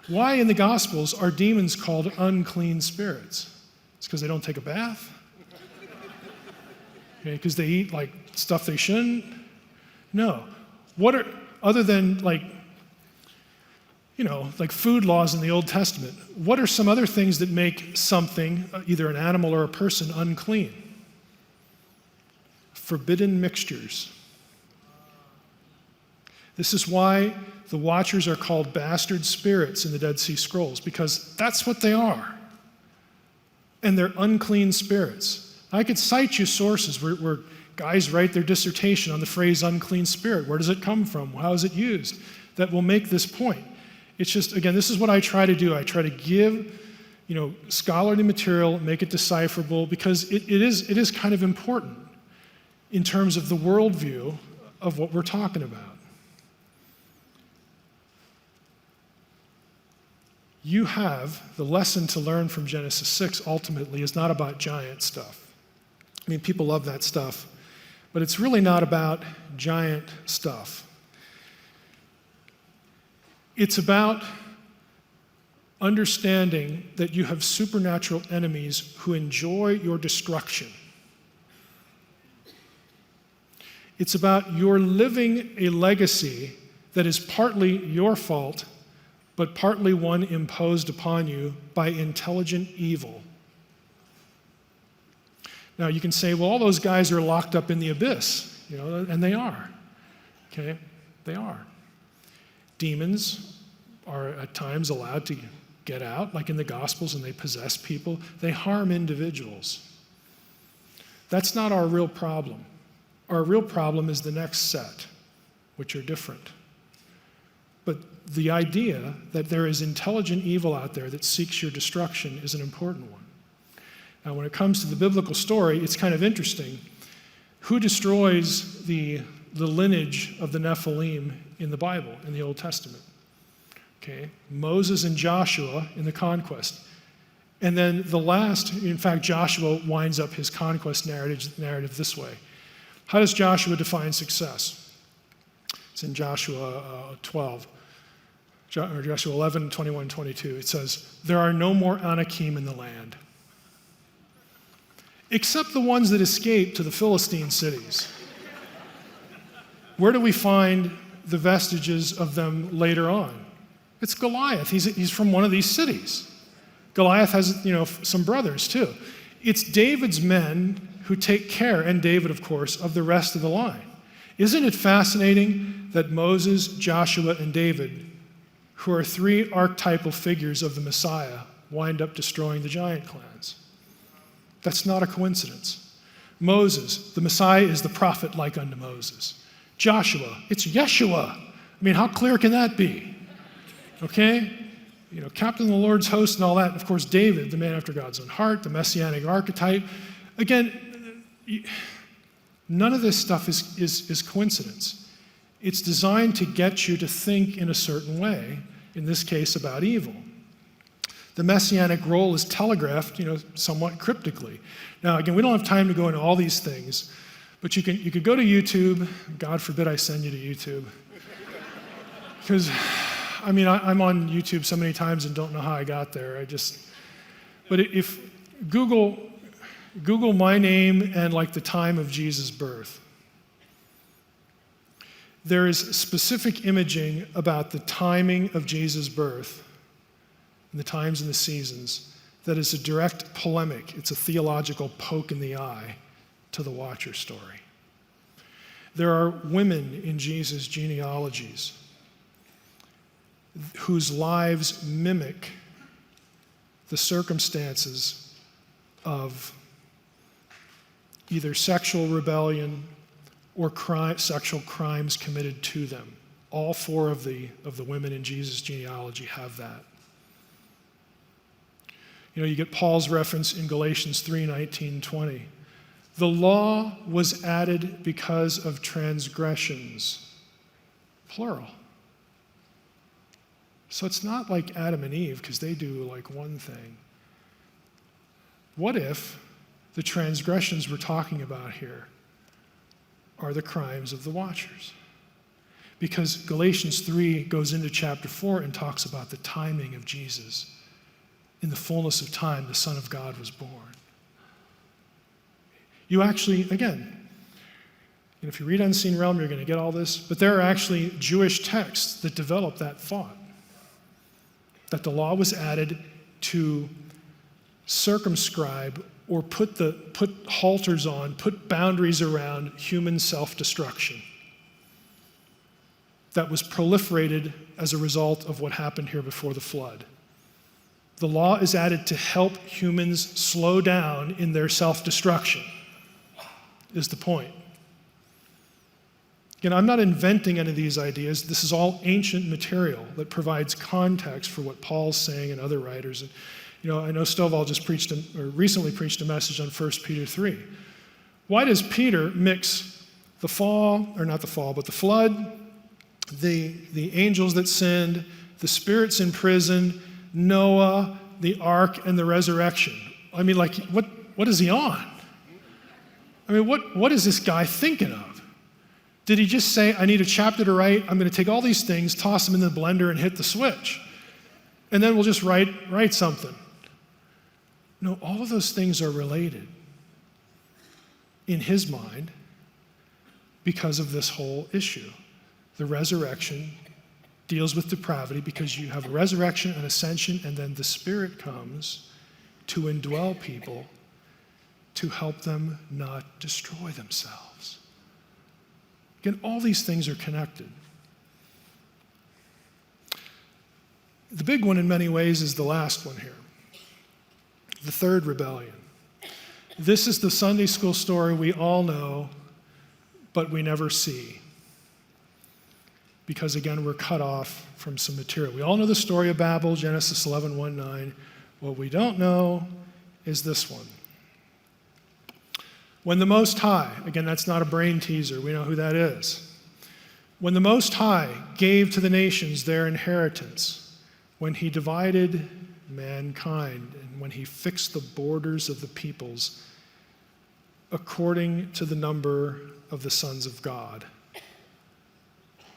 Why in the Gospels are demons called unclean spirits? It's because they don't take a bath? Because they eat like stuff they shouldn't? No. What are, other than like food laws in the Old Testament, what are some other things that make something, either an animal or a person, unclean? Forbidden mixtures. This is why the Watchers are called bastard spirits in the Dead Sea Scrolls, because that's what they are. And they're unclean spirits. I could cite you sources where guys write their dissertation on the phrase unclean spirit. Where does it come from? How is it used? That will make this point. It's just, again, this is what I try to do. I try to give, scholarly material, make it decipherable, because it is kind of important in terms of the worldview of what we're talking about. You have the lesson to learn from Genesis 6 ultimately is not about giant stuff. I mean, people love that stuff, but it's really not about giant stuff. It's about understanding that you have supernatural enemies who enjoy your destruction. It's about your living a legacy that is partly your fault, but partly one imposed upon you by intelligent evil. Now you can say, well, all those guys are locked up in the abyss, and they are. Okay? They are. Demons are at times allowed to get out, like in the Gospels, and they possess people. They harm individuals. That's not our real problem. Our real problem is the next set, which are different. But the idea that there is intelligent evil out there that seeks your destruction is an important one. Now, when it comes to the biblical story, it's kind of interesting. Who destroys the lineage of the Nephilim in the Bible, in the Old Testament? Okay, Moses and Joshua in the conquest. And then the last, in fact, Joshua winds up his conquest narrative this way. How does Joshua define success? It's in Joshua 12, or Joshua 11, 21, 22. It says, there are no more Anakim in the land, except the ones that escaped to the Philistine cities. Where do we find the vestiges of them later on? It's Goliath. He's from one of these cities. Goliath has, some brothers too. It's David's men who take care, and David, of course, of the rest of the line. Isn't it fascinating that Moses, Joshua, and David, who are three archetypal figures of the Messiah, wind up destroying the giant clans? That's not a coincidence. Moses, the Messiah is the prophet like unto Moses. Joshua, it's Yeshua. I mean, how clear can that be? Okay? Captain of the Lord's host and all that. And of course, David, the man after God's own heart, the messianic archetype. Again, none of this stuff is coincidence. It's designed to get you to think in a certain way, in this case about evil. The messianic role is telegraphed, somewhat cryptically. Now, again, we don't have time to go into all these things, but you could go to YouTube. God forbid I send you to YouTube. Because, I'm on YouTube so many times and don't know how I got there. But if Google my name and like the time of Jesus' birth, there is specific imaging about the timing of Jesus' birth and the times and the seasons that is a direct polemic. It's a theological poke in the eye to the Watcher story. There are women in Jesus' genealogies whose lives mimic the circumstances of either sexual rebellion or sexual crimes committed to them. All four of the women in Jesus' genealogy have that. You get Paul's reference in Galatians 3:19-20. The law was added because of transgressions, plural. So it's not like Adam and Eve, because they do like one thing. What if the transgressions we're talking about here are the crimes of the Watchers? because Galatians 3 goes into chapter 4 and talks about the timing of Jesus. In the fullness of time, the Son of God was born. You actually, again, if you read Unseen Realm, you're going to get all this, but there are actually Jewish texts that develop that thought, that the law was added to circumscribe or put halters on, put boundaries around human self-destruction that was proliferated as a result of what happened here before the flood. The law is added to help humans slow down in their self-destruction, is the point. Again, I'm not inventing any of these ideas. This is all ancient material that provides context for what Paul's saying and other writers. And, I know Stovall just recently preached a message on 1 Peter 3. Why does Peter mix the flood, the angels that sinned, the spirits in prison, Noah, the ark, and the resurrection? I mean, what is he on? I mean, what is this guy thinking of? Did he just say, I need a chapter to write, I'm going to take all these things, toss them in the blender, and hit the switch, and then we'll just write something? No, all of those things are related in his mind because of this whole issue. The resurrection deals with depravity because you have a resurrection, an ascension, and then the Spirit comes to indwell people to help them not destroy themselves. Again, all these things are connected. The big one in many ways is the last one here, the third rebellion. This is the Sunday school story we all know, but we never see. Because again, we're cut off from some material. We all know the story of Babel, Genesis 11:1-9. What we don't know is this one. When the Most High, again, that's not a brain teaser, we know who that is. When the Most High gave to the nations their inheritance, when he divided mankind, and when he fixed the borders of the peoples according to the number of the sons of God.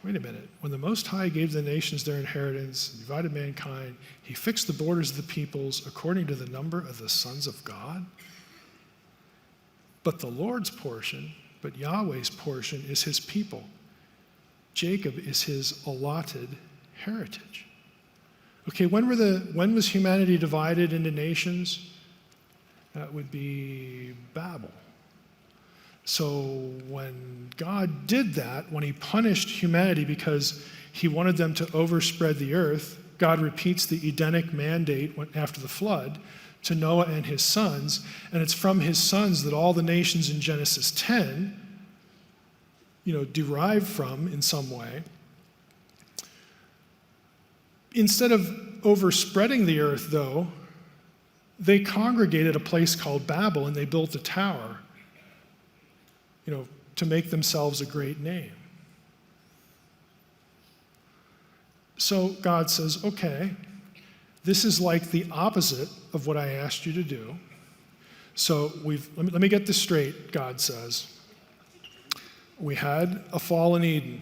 Wait a minute. When the Most High gave the nations their inheritance, divided mankind, he fixed the borders of the peoples according to the number of the sons of God? But the Lord's portion, but Yahweh's portion is his people. Jacob is his allotted heritage. Okay, when was humanity divided into nations? That would be Babel. So when God did that, when he punished humanity because he wanted them to overspread the earth, God repeats the Edenic mandate after the flood to Noah and his sons, and it's from his sons that all the nations in Genesis 10, derive from in some way. Instead of overspreading the earth, though, they congregated a place called Babel, and they built a tower, to make themselves a great name. So God says, okay, this is like the opposite of what I asked you to do. So let me get this straight, God says. We had a fall in Eden.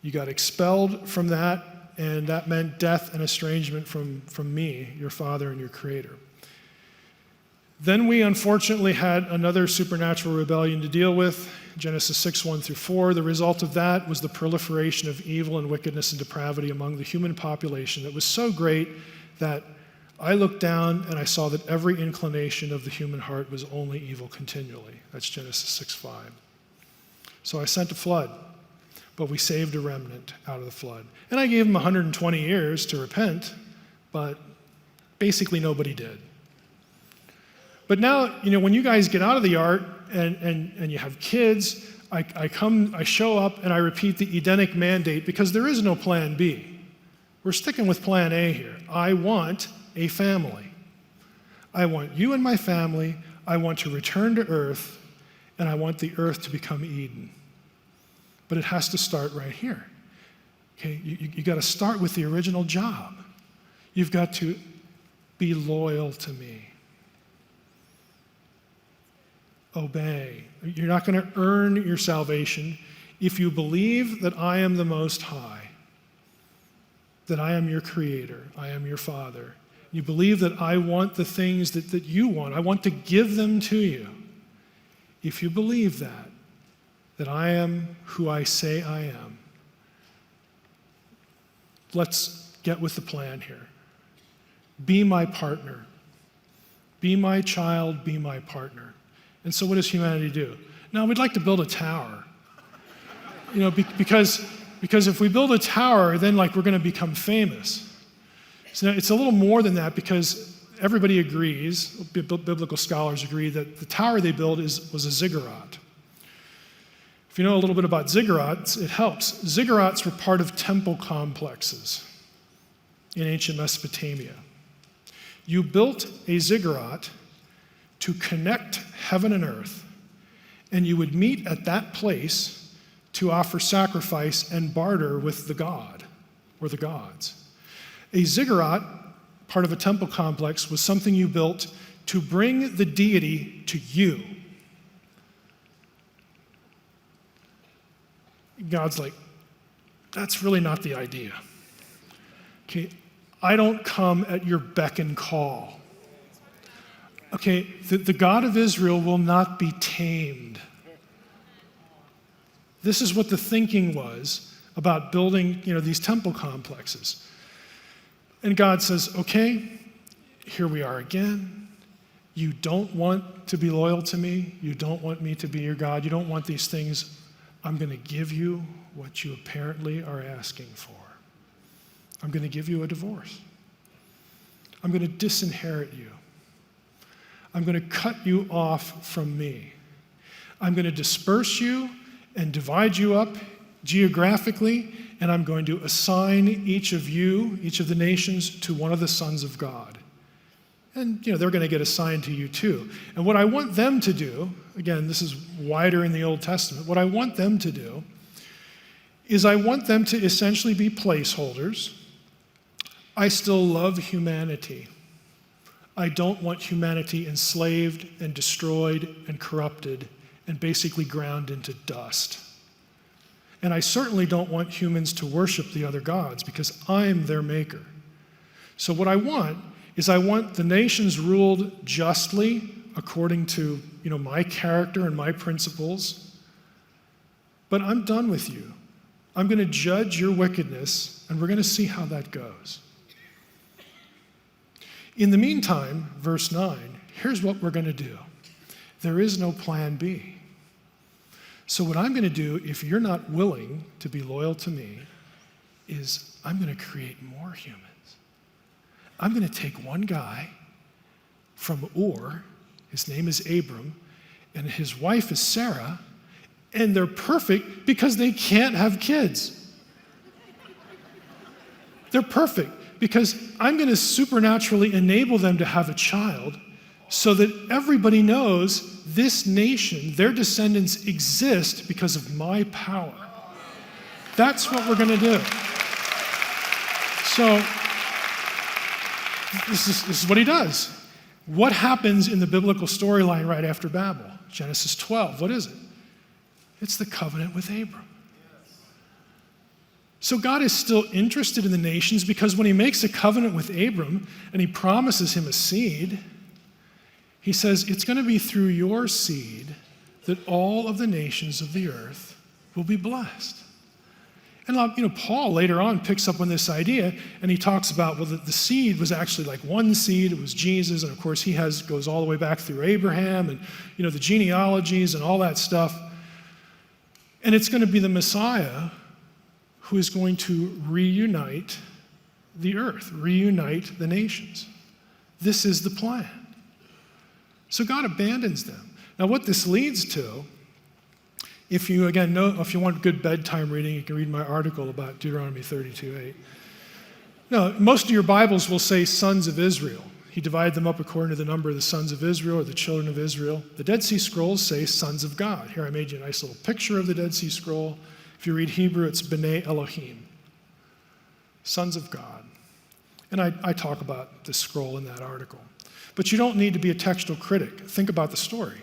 You got expelled from that, and that meant death and estrangement from me, your Father and your Creator. Then we unfortunately had another supernatural rebellion to deal with, Genesis 6:1-4. The result of that was the proliferation of evil and wickedness and depravity among the human population that was so great that I looked down and I saw that every inclination of the human heart was only evil continually. That's Genesis 6:5. So I sent a flood, but we saved a remnant out of the flood. And I gave them 120 years to repent, but basically nobody did. But now, when you guys get out of the ark and you have kids, I show up and I repeat the Edenic mandate because there is no plan B. We're sticking with plan A here. I want a family. I want you and my family. I want to return to earth, and I want the earth to become Eden. But it has to start right here. Okay, you got to start with the original job. You've got to be loyal to me. Obey. You're not going to earn your salvation. if you believe that I am the Most High, that I am your creator, I am your Father, you believe that I want the things that you want, I want to give them to you. If you believe that I am who I say I am, let's get with the plan here. Be my partner. Be my child, be my partner. And so what does humanity do? Now, we'd like to build a tower. Because if we build a tower, then we're going to become famous. So it's a little more than that, because everybody agrees, biblical scholars agree, that the tower they built was a ziggurat. If you know a little bit about ziggurats, it helps. Ziggurats were part of temple complexes in ancient Mesopotamia. You built a ziggurat to connect heaven and earth, and you would meet at that place to offer sacrifice and barter with the god or the gods. A ziggurat, part of a temple complex, was something you built to bring the deity to you. God's like, that's really not the idea. Okay, I don't come at your beck and call. Okay, the God of Israel will not be tamed. This is what the thinking was about building, these temple complexes. And God says, okay, here we are again. You don't want to be loyal to me. You don't want me to be your God. You don't want these things. I'm going to give you what you apparently are asking for. I'm going to give you a divorce. I'm going to disinherit you. I'm going to cut you off from me. I'm going to disperse you and divide you up geographically, and I'm going to assign each of the nations, to one of the sons of God. And they're going to get assigned to you too. And what I want them to do, again, this is wider in the Old Testament, what I want them to do is I want them to essentially be placeholders. I still love humanity. I don't want humanity enslaved and destroyed and corrupted and basically ground into dust. And I certainly don't want humans to worship the other gods, because I'm their maker. So what I want is I want the nations ruled justly according to my character and my principles. But I'm done with you. I'm going to judge your wickedness, and we're going to see how that goes. In the meantime, verse 9, here's what we're going to do. There is no plan B. So what I'm going to do, if you're not willing to be loyal to me, is I'm going to create more humans. I'm going to take one guy from Ur, his name is Abram, and his wife is Sarah, and they're perfect because they can't have kids. They're perfect because I'm going to supernaturally enable them to have a child so that everybody knows this nation, their descendants exist because of my power. That's what we're going to do. So this is what he does. What happens in the biblical storyline right after Babel? Genesis 12, what is it? It's the covenant with Abram. So God is still interested in the nations, because when he makes a covenant with Abram and he promises him a seed, he says, it's going to be through your seed that all of the nations of the earth will be blessed. And Paul later on picks up on this idea, and he talks about, the seed was actually like one seed. It was Jesus, and of course he goes all the way back through Abraham, and the genealogies and all that stuff. And it's going to be the Messiah who is going to reunite the earth, reunite the nations. This is the plan. So God abandons them. Now what this leads to, if you want good bedtime reading, you can read my article about Deuteronomy 32:8. No, most of your Bibles will say sons of Israel. He divided them up according to the number of the sons of Israel, or the children of Israel. The Dead Sea Scrolls say sons of God. Here I made you a nice little picture of the Dead Sea Scroll. If you read Hebrew, it's B'nai Elohim, sons of God. And I talk about this scroll in that article. But you don't need to be a textual critic. Think about the story.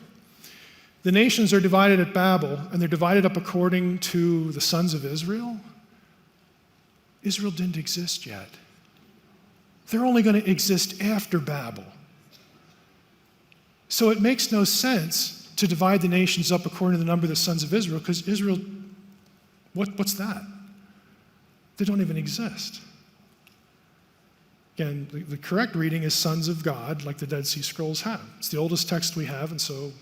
The nations are divided at Babel, and they're divided up according to the sons of Israel. Israel didn't exist yet. They're only going to exist after Babel. So it makes no sense to divide the nations up according to the number of the sons of Israel, because Israel, what's that? They don't even exist. Again, the correct reading is sons of God, like the Dead Sea Scrolls have. It's the oldest text we have, and so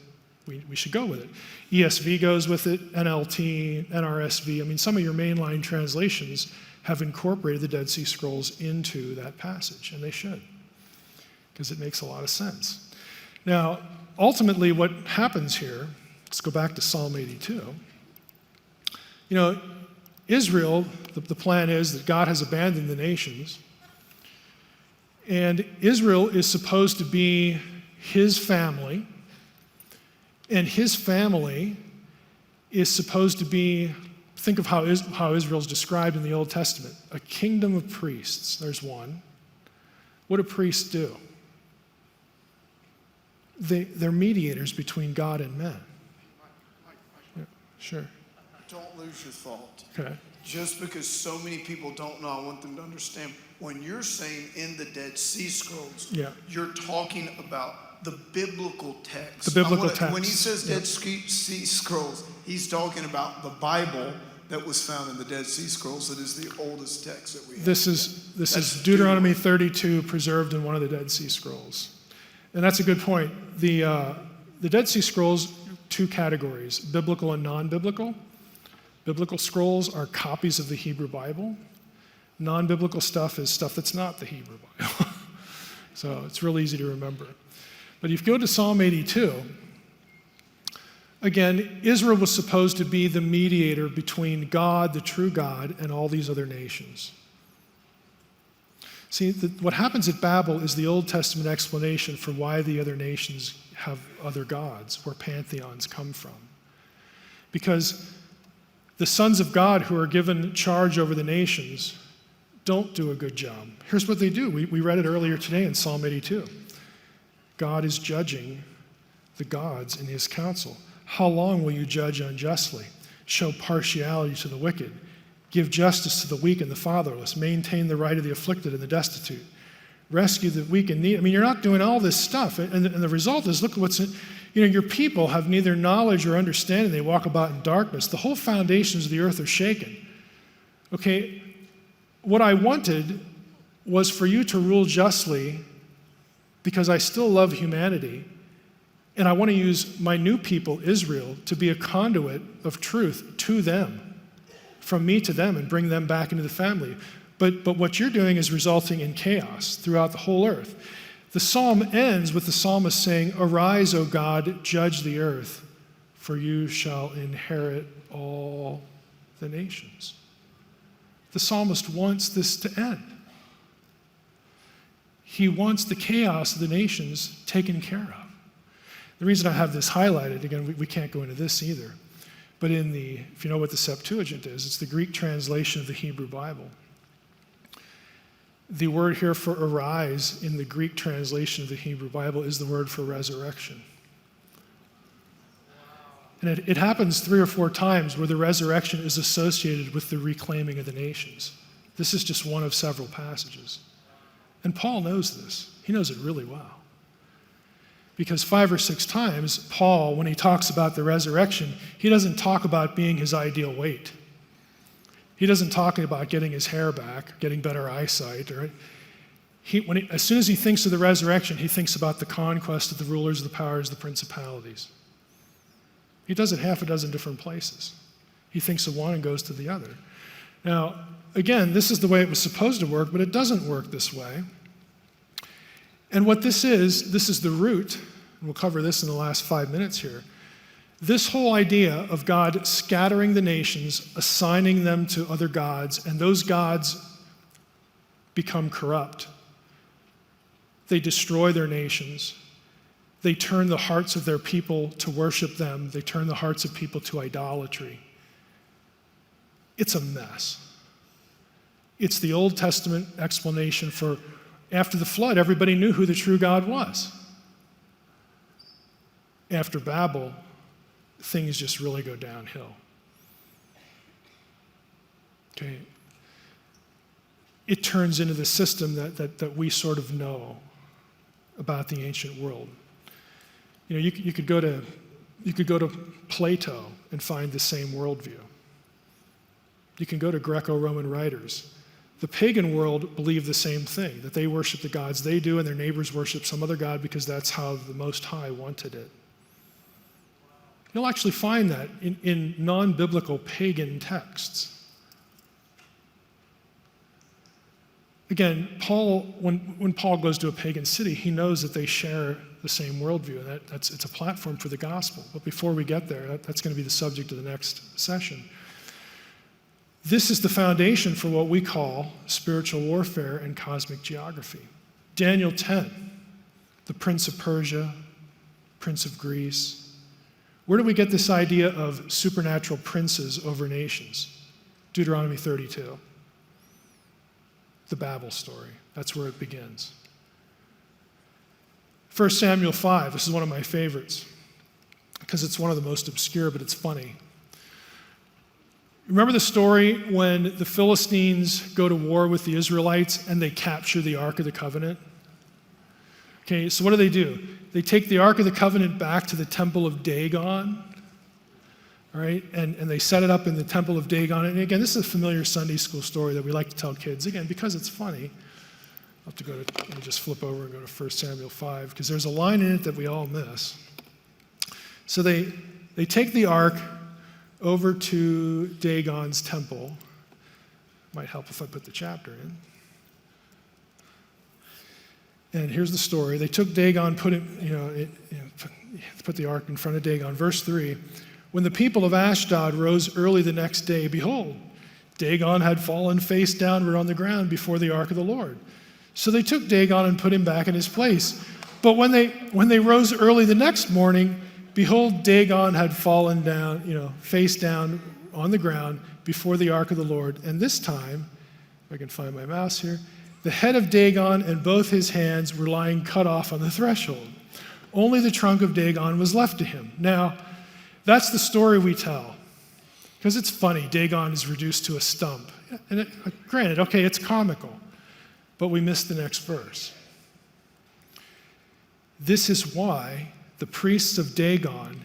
we should go with it. ESV goes with it, NLT, NRSV. I mean, some of your mainline translations have incorporated the Dead Sea Scrolls into that passage, and they should, because it makes a lot of sense. Now, ultimately, what happens here, let's go back to Psalm 82. Israel, the plan is that God has abandoned the nations, and Israel is supposed to be his family, and his family is supposed to be, think of how Israel's described in the Old Testament, a kingdom of priests. There's one. What do priests do? They're mediators between God and men. Yeah, sure. Don't lose your thought. Okay. Just because so many people don't know, I want them to understand. When you're saying in the Dead Sea Scrolls, you're talking about the biblical text. The biblical text. When he says Dead Sea Scrolls, he's talking about the Bible that was found in the Dead Sea Scrolls. That is the oldest text that we have. This is Deuteronomy 32, preserved in one of the Dead Sea Scrolls. And that's a good point. The Dead Sea Scrolls, two categories, biblical and non-biblical. Biblical scrolls are copies of the Hebrew Bible. Non-biblical stuff is stuff that's not the Hebrew Bible. So it's real easy to remember. But if you go to Psalm 82, again, Israel was supposed to be the mediator between God, the true God, and all these other nations. See, what happens at Babel is the Old Testament explanation for why the other nations have other gods, where pantheons come from. Because the sons of God who are given charge over the nations don't do a good job. Here's what they do. We read it earlier today in Psalm 82. God is judging the gods in his council. How long will you judge unjustly? Show partiality to the wicked. Give justice to the weak and the fatherless. Maintain the right of the afflicted and the destitute. Rescue the weak and needy. I mean, you're not doing all this stuff. And the result is, look at what's in, your people have neither knowledge or understanding. They walk about in darkness. The whole foundations of the earth are shaken. Okay, what I wanted was for you to rule justly, because I still love humanity, and I want to use my new people, Israel, to be a conduit of truth to them, from me to them, and bring them back into the family. But what you're doing is resulting in chaos throughout the whole earth. The psalm ends with the psalmist saying, "Arise, O God, judge the earth, for you shall inherit all the nations." The psalmist wants this to end. He wants the chaos of the nations taken care of. The reason I have this highlighted, again, we can't go into this either, but if you know what the Septuagint is, it's the Greek translation of the Hebrew Bible. The word here for arise in the Greek translation of the Hebrew Bible is the word for resurrection. And it happens 3 or 4 times where the resurrection is associated with the reclaiming of the nations. This is just one of several passages. And Paul knows this. He knows it really well. Because 5 or 6 times, Paul, when he talks about the resurrection, he doesn't talk about being his ideal weight. He doesn't talk about getting his hair back, getting better eyesight. As soon as he thinks of the resurrection, he thinks about the conquest of the rulers, the powers, the principalities. He does it half a dozen different places. He thinks of one and goes to the other. Now, again, this is the way it was supposed to work, but it doesn't work this way. And what this is the root, and we'll cover this in the last 5 minutes here. This whole idea of God scattering the nations, assigning them to other gods, and those gods become corrupt. They destroy their nations. They turn the hearts of their people to worship them. They turn the hearts of people to idolatry. It's a mess. It's the Old Testament explanation for after the flood, everybody knew who the true God was. After Babel, things just really go downhill. Okay? It turns into the system that we sort of know about the ancient world. You could go to Plato and find the same worldview. You can go to Greco-Roman writers. The pagan world believed the same thing, that they worship the gods they do and their neighbors worship some other god because that's how the Most High wanted it. You'll actually find that in non-biblical pagan texts. Again, when Paul goes to a pagan city, he knows that they share the same worldview, and it's a platform for the gospel. But before we get there, that's going to be the subject of the next session. This is the foundation for what we call spiritual warfare and cosmic geography. Daniel 10, the prince of Persia, prince of Greece. Where do we get this idea of supernatural princes over nations? Deuteronomy 32. The Babel story. That's where it begins. 1 Samuel 5, this is one of my favorites because it's one of the most obscure, but it's funny. Remember the story when the Philistines go to war with the Israelites and they capture the Ark of the Covenant? Okay, so what do? They take the Ark of the Covenant back to the temple of Dagon, all right, and they set it up in the temple of Dagon. And again, this is a familiar Sunday school story that we like to tell kids, again, because it's funny. I'll have to let me just flip over and go to 1 Samuel 5, because there's a line in it that we all miss. So they take the Ark over to Dagon's temple. Might help if I put the chapter in. And here's the story. They took Dagon, put the ark in front of Dagon. Verse 3, when the people of Ashdod rose early the next day, behold, Dagon had fallen face downward on the ground before the ark of the Lord. So they took Dagon and put him back in his place. But when they rose early the next morning, behold, Dagon had fallen down, face down on the ground before the ark of the Lord. And this time, if I can find my mouse here, the head of Dagon and both his hands were lying cut off on the threshold. Only the trunk of Dagon was left to him. Now, that's the story we tell. Because it's funny, Dagon is reduced to a stump. And granted, okay, it's comical. But we miss the next verse. This is why the priests of Dagon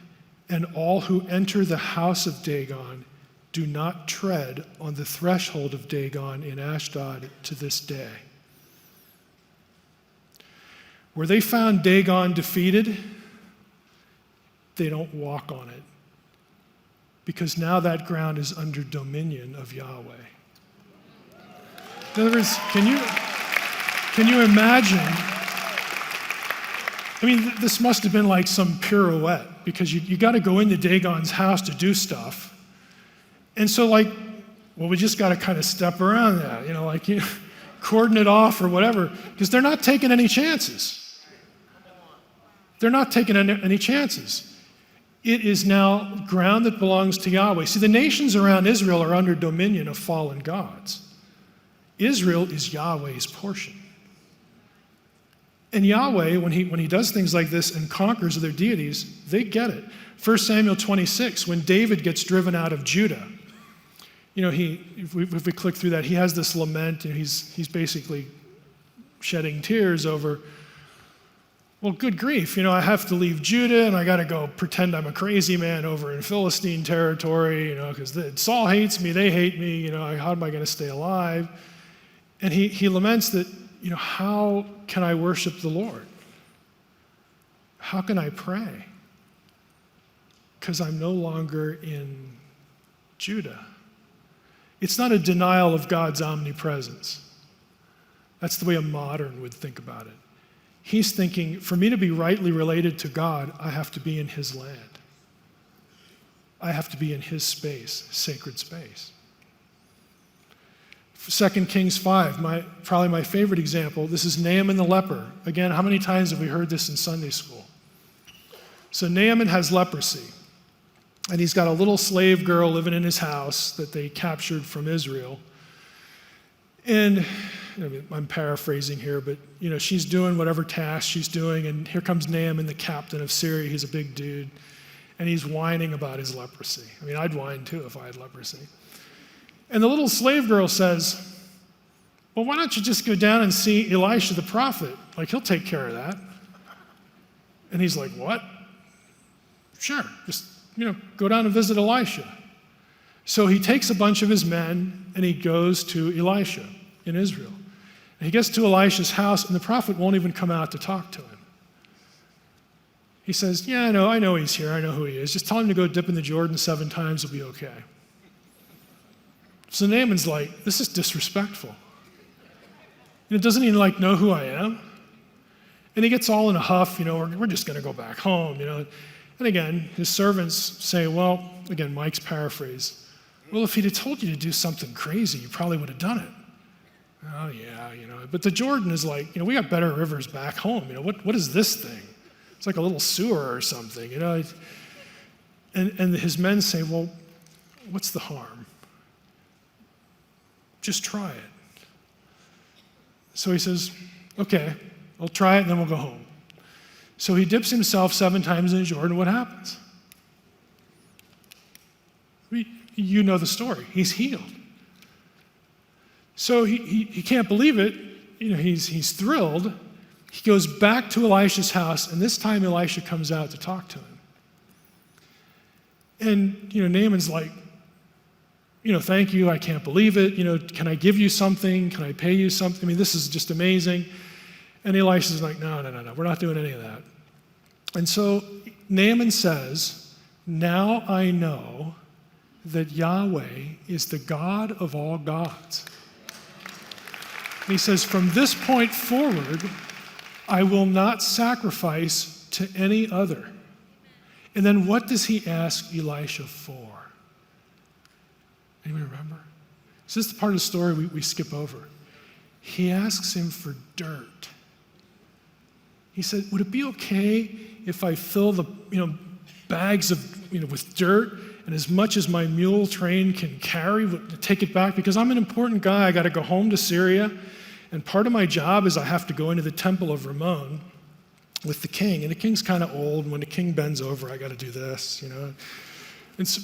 and all who enter the house of Dagon do not tread on the threshold of Dagon in Ashdod to this day. Where they found Dagon defeated, they don't walk on it, because now that ground is under dominion of Yahweh. In other words, can you imagine? I mean, this must have been like some pirouette, because you got to go into Dagon's house to do stuff. And so we just got to kind of step around that, cordon it off or whatever, because they're not taking any chances. They're not taking any chances. It is now ground that belongs to Yahweh. See, the nations around Israel are under dominion of fallen gods. Israel is Yahweh's portion. And Yahweh, when he does things like this and conquers their deities, they get it. 1 Samuel 26, when David gets driven out of Judah, if we click through that, he has this lament, and he's basically shedding tears over, well, good grief, I have to leave Judah, and I got to go pretend I'm a crazy man over in Philistine territory, because Saul hates me, they hate me, how am I going to stay alive? And he laments that, how can I worship the Lord? How can I pray? Because I'm no longer in Judah. It's not a denial of God's omnipresence. That's the way a modern would think about it. He's thinking, for me to be rightly related to God, I have to be in his land. I have to be in his space, sacred space. 2 Kings 5, probably my favorite example. This is Naaman the leper. Again, how many times have we heard this in Sunday school? So Naaman has leprosy, and he's got a little slave girl living in his house that they captured from Israel. And I'm paraphrasing here, but she's doing whatever task she's doing, and here comes Naaman, the captain of Syria. He's a big dude. and he's whining about his leprosy. I mean, I'd whine too if I had leprosy. And the little slave girl says, well, why don't you just go down and see Elisha the prophet? Like, he'll take care of that. And he's like, what? Sure, just, go down and visit Elisha. So he takes a bunch of his men and he goes to Elisha in Israel. And he gets to Elisha's house and the prophet won't even come out to talk to him. He says, yeah, I know he's here. I know who he is. Just tell him to go dip in the Jordan 7 times. He'll be okay. So Naaman's like, this is disrespectful. Doesn't he know who I am? And he gets all in a huff, we're just going to go back home, And again, his servants say, well, again, Mike's paraphrase, well, if he'd have told you to do something crazy, you probably would have done it. Oh, yeah, But the Jordan is like, we got better rivers back home. What is this thing? It's like a little sewer or something, And his men say, well, what's the harm? Just try it. So he says, okay, I'll try it and then we'll go home. So he dips himself 7 times in the Jordan. What happens? You know the story. He's healed. So he can't believe it. He's thrilled. He goes back to Elisha's house, and this time Elisha comes out to talk to him. And, Naaman's like, thank you, I can't believe it. Can I give you something? Can I pay you something? I mean, this is just amazing. And Elisha's like, no, we're not doing any of that. And so Naaman says, now I know that Yahweh is the God of all gods. And he says, from this point forward, I will not sacrifice to any other. And then what does he ask Elisha for? Anybody remember? So this is the part of the story we skip over. He asks him for dirt. He said, would it be okay if I fill the bags of with dirt and as much as my mule train can carry, take it back? Because I'm an important guy. I got to go home to Syria. And part of my job is I have to go into the temple of Ramon with the king. And the king's kind of old. And when the king bends over, I got to do this,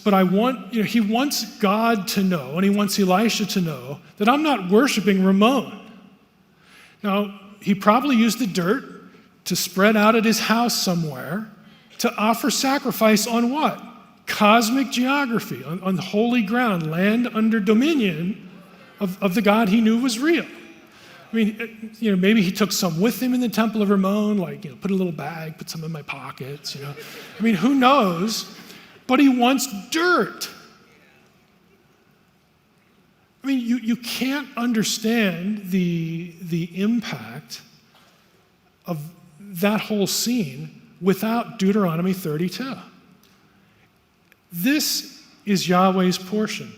But I want, he wants God to know, and he wants Elisha to know that I'm not worshiping Ramon. Now, he probably used the dirt to spread out at his house somewhere to offer sacrifice on what? Cosmic geography, on holy ground, land under dominion of the God he knew was real. I mean, maybe he took some with him in the temple of Ramon, put a little bag, put some in my pockets, I mean, who knows? But he wants dirt. I mean, you can't understand the impact of that whole scene without Deuteronomy 32. This is Yahweh's portion.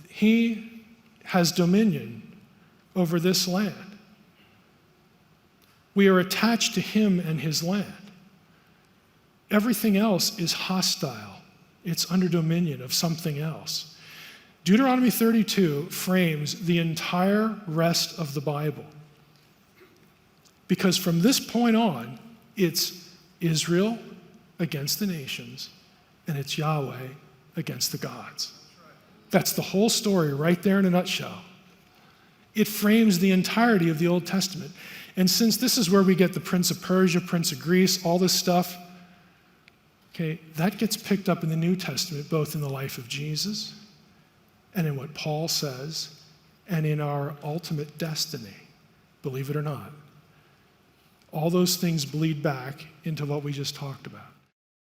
He has dominion over this land. We are attached to him and his land. Everything else is hostile. It's under dominion of something else. Deuteronomy 32 frames the entire rest of the Bible. Because from this point on, it's Israel against the nations, and it's Yahweh against the gods. That's the whole story right there in a nutshell. It frames the entirety of the Old Testament. And since this is where we get the Prince of Persia, Prince of Greece, all this stuff, okay, that gets picked up in the New Testament, both in the life of Jesus and in what Paul says and in our ultimate destiny, believe it or not. All those things bleed back into what we just talked about.